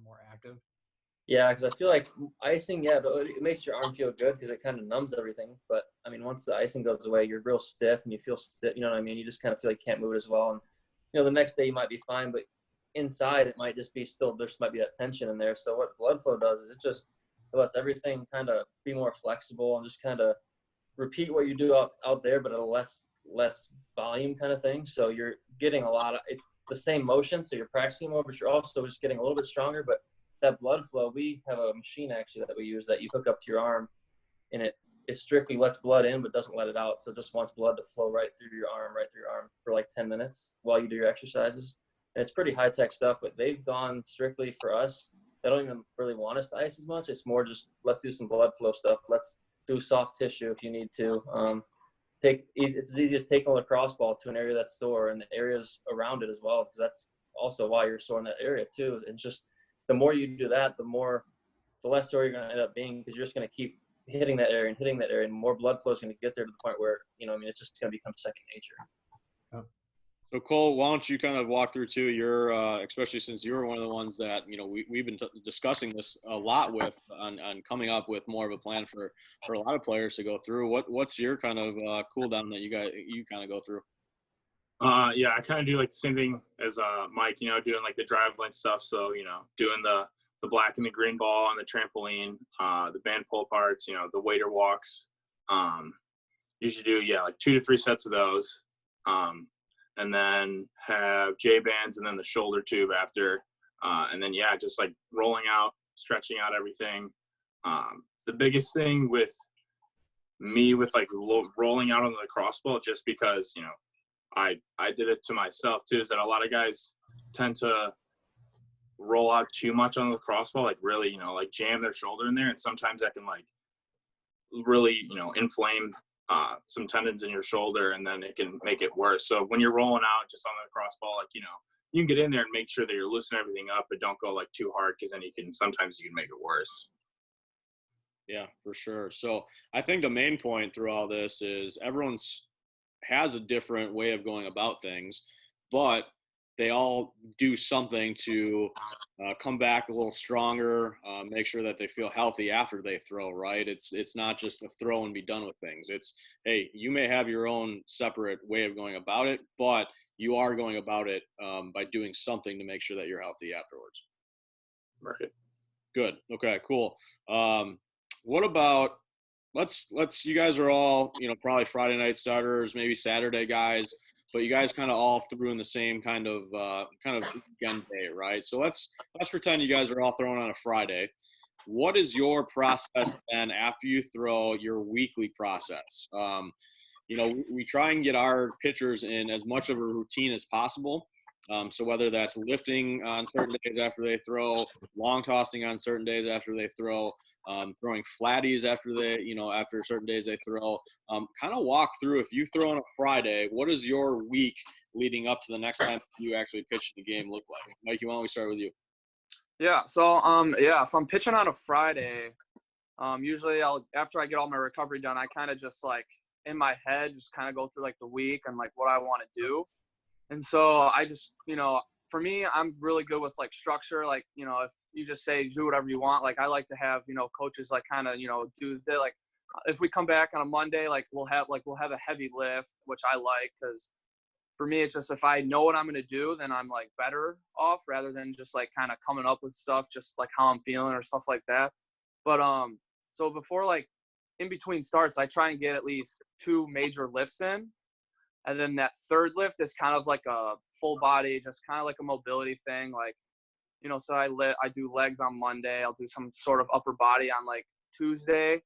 more active? Yeah, because I feel like icing, yeah, but it makes your arm feel good because it kind of numbs everything. But, I mean, once the icing goes away, you're real stiff and you feel stiff, you know what I mean? You just kind of feel like you can't move it as well. And, you know, the next day you might be fine, but inside it might just be still, there might be that tension in there. So what blood flow does is it lets everything kind of be more flexible and just kind of repeat what you do out there, but at a less volume kind of thing. So you're getting a lot of the same motion, so you're practicing more, but you're also just getting a little bit stronger. But that blood flow, we have a machine actually that we use that you hook up to your arm, and it strictly lets blood in but doesn't let it out. So it just wants blood to flow right through your arm for like 10 minutes while you do your exercises. And it's pretty high-tech stuff, but they've gone strictly for us. They don't even really want us to ice as much. It's more just let's do some blood flow stuff. Let's do soft tissue if you need to. It's as easy as taking a lacrosse ball to an area that's sore and the areas around it as well, because that's also why you're sore in that area too. And just the more you do that, the less sore you're going to end up being, because you're just going to keep hitting that area, and more blood flow is going to get there to the point where, you know, I mean, it's just going to become second nature. So Cole, why don't you kind of walk through too your, especially since you were one of the ones that, you know, we've been discussing this a lot with on coming up with more of a plan for a lot of players to go through. What's your kind of cool down that you kind of go through? Yeah, I kind of do like the same thing as Mike, you know, doing like the drive lane stuff. So, you know, doing the black and the green ball on the trampoline, the band pull parts, you know, the waiter walks. Usually do, like 2 to 3 sets of those. And then have J-bands and then the shoulder tube after. And then, just like rolling out, stretching out everything. The biggest thing with me with like rolling out on the lacrosse ball, just because, you know, I did it to myself too, is that a lot of guys tend to roll out too much on the lacrosse ball, like really, you know, like jam their shoulder in there. And sometimes that can like really, you know, inflame some tendons in your shoulder, and then it can make it worse. So when you're rolling out just on the lacrosse ball, like, you know, you can get in there and make sure that you're loosening everything up, but don't go like too hard, because then sometimes you can make it worse. Yeah, for sure. So I think the main point through all this is everyone's has a different way of going about things, but they all do something to come back a little stronger, make sure that they feel healthy after they throw, right? It's not just the throw and be done with things. It's, hey, you may have your own separate way of going about it, but you are going about it by doing something to make sure that you're healthy afterwards. Right. Good. Okay, cool. What about, let's you guys are all, you know, probably Friday night starters, maybe Saturday guys, but you guys kind of all threw in the same kind of weekend day, right? So let's pretend you guys are all throwing on a Friday. What is your process then after you throw, your weekly process? You know, we try and get our pitchers in as much of a routine as possible. So whether that's lifting on certain days after they throw, long tossing on certain days after they throw, throwing flatties after certain days they throw, kind of walk through, if you throw on a Friday, what does your week leading up to the next time you actually pitch the game look like? Mikey, why don't we start with you? Yeah. So, if I'm pitching on a Friday, usually after I get all my recovery done, I kind of just like in my head, just kind of go through like the week and like what I want to do. And so I just, you know, for me, I'm really good with like structure. Like, you know, if you just say do whatever you want, like I like to have, you know, coaches like kind of, you know, like if we come back on a Monday, like we'll have a heavy lift, which I like, because for me, it's just if I know what I'm going to do, then I'm like better off rather than just like kind of coming up with stuff, just like how I'm feeling or stuff like that. But so before, like in between starts, I try and get at least 2 major lifts in. And then that third lift is kind of like a full body, just kind of like a mobility thing. Like, you know, so I do legs on Monday. I'll do some sort of upper body on like Tuesday.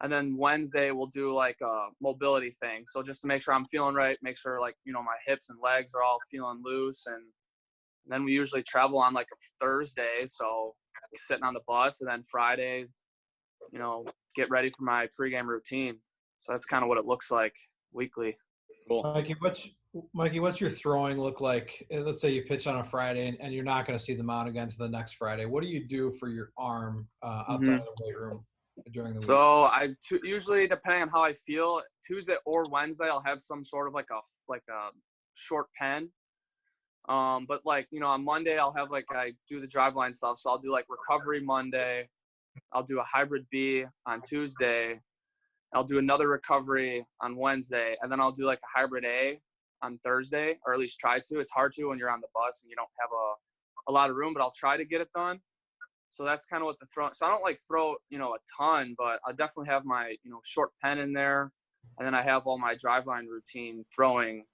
And then Wednesday we'll do like a mobility thing. So just to make sure I'm feeling right, make sure like, you know, my hips and legs are all feeling loose. And then we usually travel on like a Thursday. So sitting on the bus, and then Friday, you know, get ready for my pregame routine. So that's kind of what it looks like weekly. Cool. Mikey, what's your throwing look like? Let's say you pitch on a Friday and you're not going to see the mound again to the next Friday. What do you do for your arm outside of the weight room during the week? So usually, depending on how I feel, Tuesday or Wednesday, I'll have some sort of like a short pen. But like, on Monday I'll have I do the driveline stuff. So I'll do recovery Monday. I'll do a hybrid B on Tuesday. I'll do another recovery on Wednesday, and then I'll do a hybrid A on Thursday, or at least try to. It's hard to when you're on the bus and you don't have a lot of room, but I'll try to get it done. So that's kind of what the throw. So I don't throw, a ton, but I definitely have my, short pen in there. And then I have all my driveline routine throwing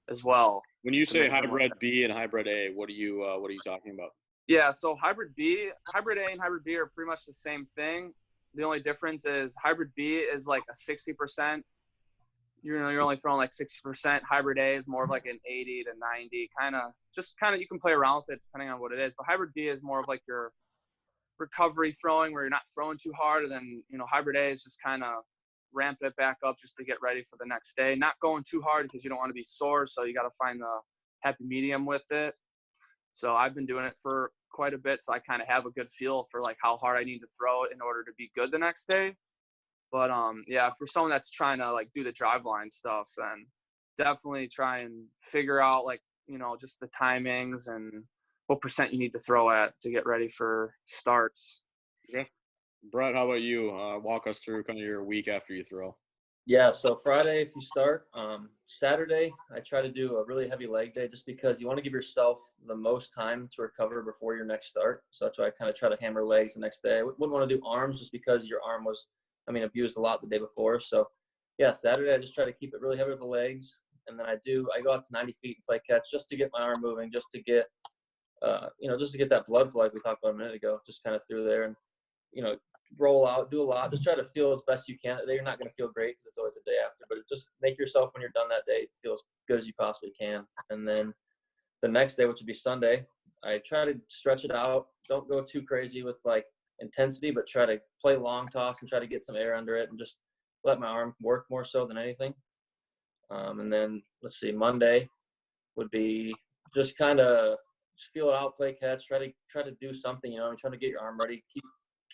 as well. When you say hybrid B and hybrid A, what are you talking about? Yeah. So hybrid A and hybrid B are pretty much the same thing. The only difference is hybrid B is a 60%. You're only throwing 60%. Hybrid A is more of an 80 to 90 kind of, you can play around with it depending on what it is. But hybrid B is more of your recovery throwing where you're not throwing too hard. And then, hybrid A is just kind of ramp it back up just to get ready for the next day. Not going too hard because you don't want to be sore. So you got to find the happy medium with it. So I've been doing it for quite a bit. So I kind of have a good feel for how hard I need to throw it in order to be good the next day. But yeah, for someone that's trying to do the driveline stuff, then definitely try and figure out just the timings and what percent you need to throw at to get ready for starts. Okay. Brent, how about you? Walk us through kind of your week after you throw. Yeah, so Friday, if you start, Saturday, I try to do a really heavy leg day just because you want to give yourself the most time to recover before your next start. So that's why I kind of try to hammer legs the next day. I wouldn't want to do arms just because your arm was, abused a lot the day before. So, yeah, Saturday, I just try to keep it really heavy with the legs. And then I go out to 90 feet and play catch just to get my arm moving, just to get, just to get that blood flow like we talked about a minute ago, just kind of through there and, roll out, do a lot. Just try to feel as best you can. You're not going to feel great because it's always a day after, but just make yourself, when you're done that day, feel as good as you possibly can. And then the next day, which would be Sunday, I try to stretch it out. Don't go too crazy with intensity, but try to play long toss and try to get some air under it and just let my arm work more so than anything. And then let's see, Monday would be just kind of feel it out, play catch, try to do something, trying to get your arm ready,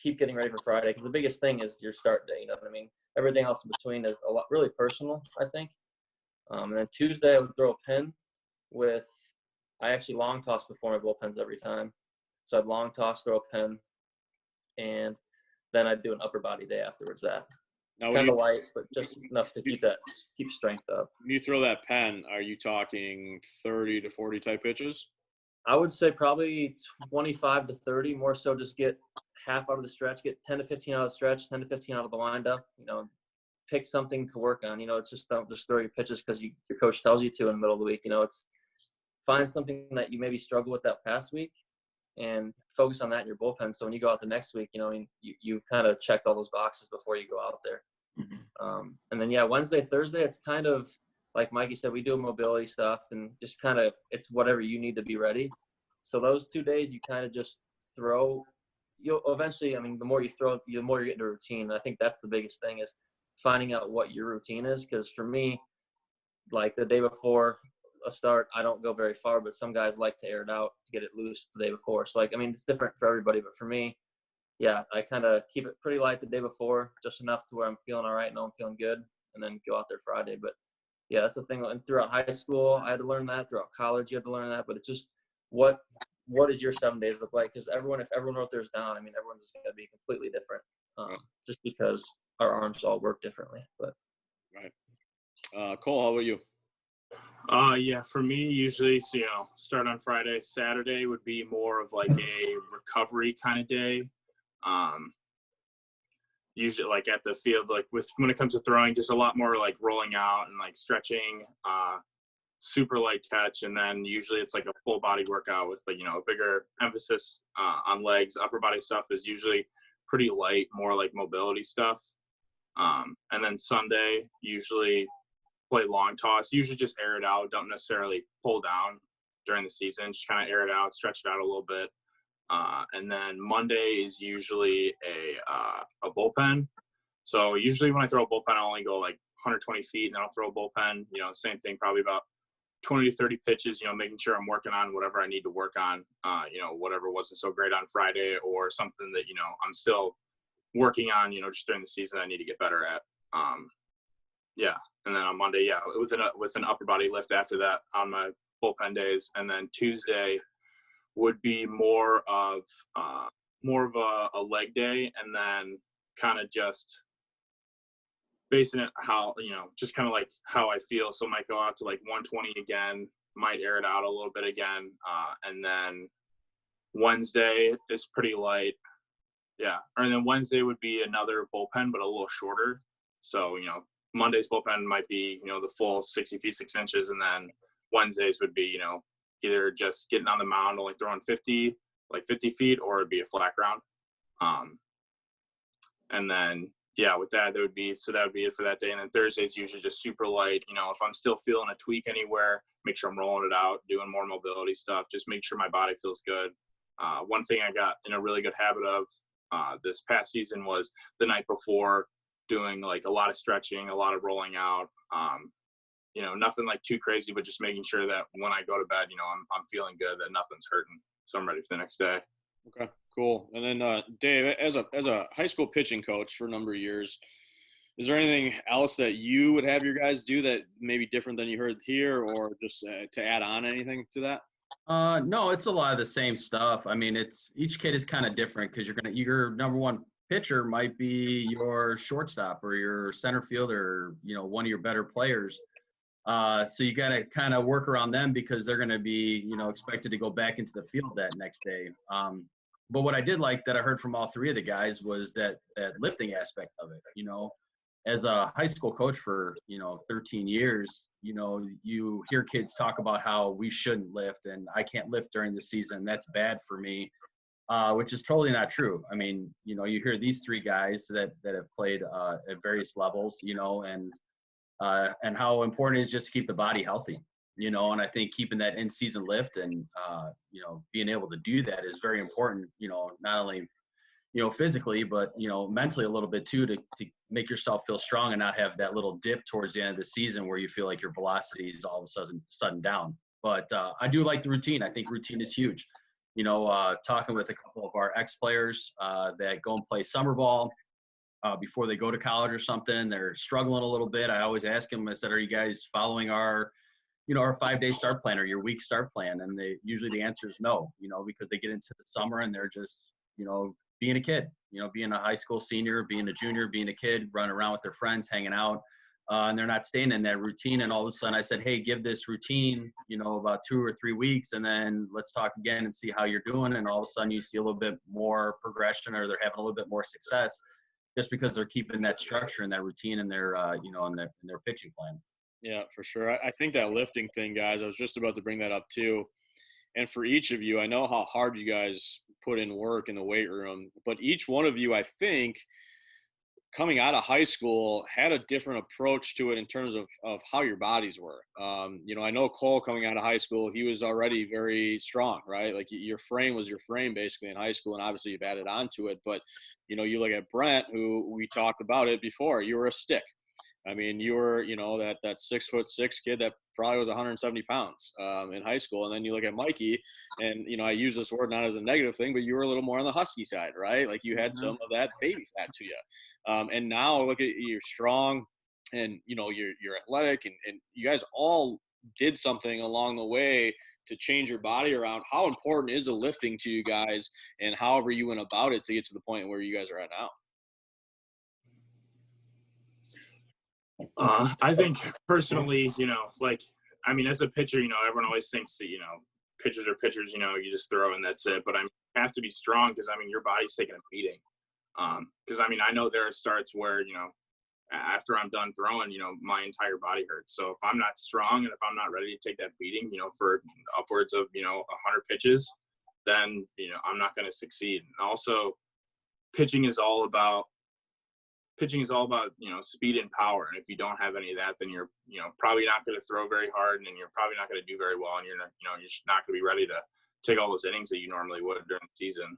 keep getting ready for Friday. Because the biggest thing is your start day, Everything else in between is a lot really personal, I think. And then Tuesday I would throw a pin I actually long toss before my bullpens every time. So I'd long toss, throw a pin, and then I'd do an upper body day afterwards. That kind of light, but just enough to keep strength up. When you throw that pen, are you talking 30 to 40 type pitches? I would say probably 25 to 30, more so just get half out of the stretch, get 10 to 15 out of the stretch, 10 to 15 out of the windup, pick something to work on. It's just don't just throw your pitches because your coach tells you to in the middle of the week. It's find something that you maybe struggle with that past week and focus on that in your bullpen. So when you go out the next week, you kind of checked all those boxes before you go out there. Mm-hmm. And then, yeah, Wednesday, Thursday, it's kind of like Mikey said, we do mobility stuff and just kind of it's whatever you need to be ready. So those 2 days you kind of just throw. You'll eventually, the more you throw, the more you get into a routine. And I think that's the biggest thing is finding out what your routine is. Because for me, the day before a start, I don't go very far, but some guys like to air it out to get it loose the day before. So it's different for everybody, but for me, yeah, I kind of keep it pretty light the day before, just enough to where I'm feeling all right, know I'm feeling good, and then go out there Friday. But yeah, that's the thing. And throughout high school, I had to learn that. Throughout college, you had to learn that. But it's just what does your 7 days look like? Because if everyone wrote theirs down, everyone's just going to be completely different, just because our arms all work differently. But right. Cole, how about you? Yeah, for me, usually, so, start on Friday. Saturday would be more of a recovery kind of day. Usually at the field, when it comes to throwing, just a lot more rolling out and stretching, super light catch. And then usually it's a full body workout with a bigger emphasis on legs. Upper body stuff is usually pretty light, more mobility stuff. And then Sunday, usually play long toss, usually just air it out. Don't necessarily pull down during the season, just kind of air it out, stretch it out a little bit. And then Monday is usually a bullpen. So usually when I throw a bullpen, I only go 120 feet and then I'll throw a bullpen, same thing, probably about 20 to 30 pitches, making sure I'm working on whatever I need to work on, whatever wasn't so great on Friday or something that, I'm still working on, just during the season I need to get better at. Yeah. And then on Monday, yeah, with an upper body lift after that on my bullpen days, and then Tuesday would be more of a leg day, and then kind of just basing it how, just kind of like how I feel. So might go out to like 120 again, might air it out a little bit again. And then Wednesday is pretty light. Yeah. And then Wednesday would be another bullpen, but a little shorter. So, Monday's bullpen might be, the full 60 feet, 6 inches. And then Wednesdays would be, either just getting on the mound, only throwing 50 feet, or it'd be a flat ground. And then, yeah, with that, that would be it for that day. And then Thursday's usually just super light. If I'm still feeling a tweak anywhere, make sure I'm rolling it out, doing more mobility stuff, just make sure my body feels good. One thing I got in a really good habit of this past season was the night before doing like a lot of stretching, a lot of rolling out. Nothing like too crazy, but just making sure that when I go to bed, I'm feeling good, that nothing's hurting, so I'm ready for the next day. Okay, cool. And then Dave, as a high school pitching coach for a number of years, is there anything else that you would have your guys do that may be different than you heard here, or just to add on anything to that? No, it's a lot of the same stuff. I mean, each kid is kind of different because your number one pitcher might be your shortstop or your center fielder, one of your better players. So you got to kind of work around them because they're going to be, expected to go back into the field that next day. But what I did like that I heard from all three of the guys was that lifting aspect of it. As a high school coach for, 13 years, you hear kids talk about how we shouldn't lift and I can't lift during the season. That's bad for me, which is totally not true. I mean, you hear these three guys that have played at various levels, and how important it is just to keep the body healthy, and I think keeping that in-season lift and, being able to do that is very important, not only, physically, but, mentally a little bit too, to make yourself feel strong and not have that little dip towards the end of the season where you feel like your velocity is all of a sudden down. But I do like the routine. I think routine is huge. Talking with a couple of our ex-players that go and play summer ball, before they go to college or something, they're struggling a little bit. I always ask them, I said, are you guys following our 5-day start plan or your week start plan? And usually the answer is no, because they get into the summer and they're just, being a kid, being a high school senior, being a junior, being a kid, running around with their friends, hanging out, and they're not staying in that routine. And all of a sudden I said, hey, give this routine, about 2 or 3 weeks, and then let's talk again and see how you're doing. And all of a sudden you see a little bit more progression, or they're having a little bit more success, just because they're keeping that structure and that routine in their, in their pitching plan. Yeah, for sure. I think that lifting thing, guys, I was just about to bring that up too. And for each of you, I know how hard you guys put in work in the weight room, but each one of you, I think, coming out of high school had a different approach to it in terms of how your bodies were. I know Cole coming out of high school, he was already very strong, right? Like your frame was your frame basically in high school, and obviously you've added on to it. But, you look at Brent, who we talked about it before, you were a stick. I mean, you were, that 6'6" kid that probably was 170 pounds in high school. And then you look at Mikey, and, I use this word not as a negative thing, but you were a little more on the husky side, right? Like you had some of that baby fat to you. And now look at you're strong and, you're athletic, and you guys all did something along the way to change your body around. How important is the lifting to you guys, and however you went about it to get to the point where you guys are at now? I think personally, as a pitcher, everyone always thinks that, pitchers are pitchers, you just throw and that's it. But I have to be strong because, your body's taking a beating. Because, I know there are starts where, after I'm done throwing, my entire body hurts. So if I'm not strong and if I'm not ready to take that beating, for upwards of, 100 pitches, then, I'm not going to succeed. And also, pitching is all about, speed and power. And if you don't have any of that, then you're, probably not going to throw very hard, and you're probably not going to do very well. And you're not, you're just not going to be ready to take all those innings that you normally would during the season.